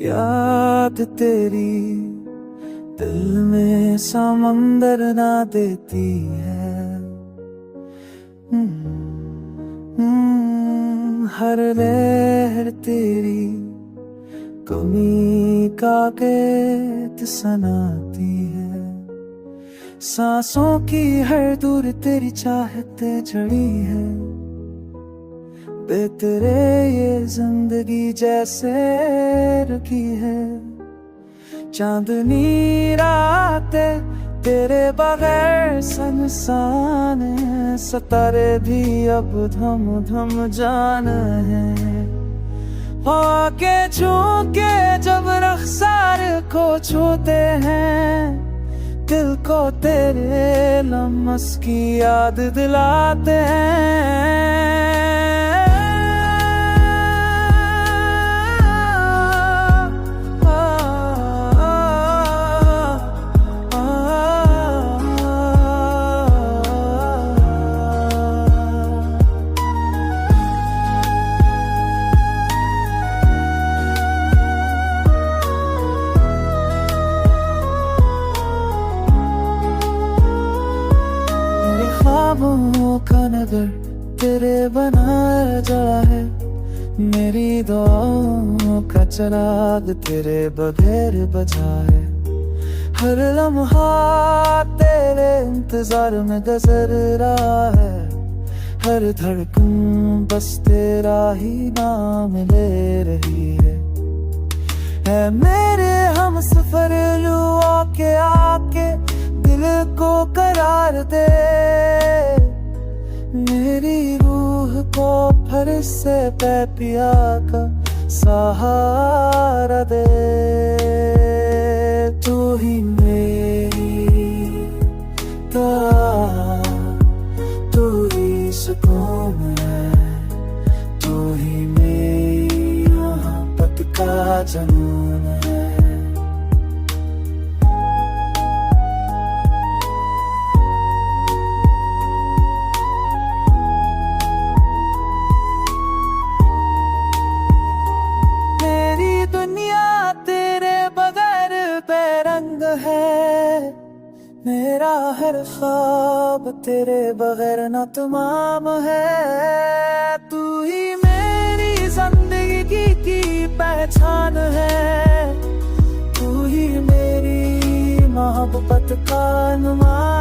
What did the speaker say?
याद तेरी दिल में समंदर ना देती है। हर लहर तेरी कमी का गीत सुनाती है। सांसों की हर दूर तेरी चाहते जड़ी है। बेतरे ये जिंदगी जैसे रुकी है। चांदनी रातें तेरे बगैर सुनसान है। सितारे भी अब धम धम जान है। हवा के झोंके जब रख्सार को छूते हैं, दिल को तेरे लम्स की याद दिलाते हैं। ख्वाबों का नगर तेरे बनाया जड़ा है। मेरी दुआओं का चिराग तेरे बगैर बजा है। हर लम्हा तेरे इंतजार में गुजर रहा है। हर धड़कन बस तेरा ही नाम ले रही है। मेरे हम सफर लुआ के आके दिल को करार दे। मेरी रूह को फिर से पिया का सहारा दे। तू ही मेरी दुआ, तू ही सुकून है। तू ही मेरी मोहब्बत का जुनून है। मेरा हर ख्वाब तेरे बगैर न तमाम है। तू ही मेरी जिंदगी की पहचान है। तू ही मेरी मोहब्बत का नुमा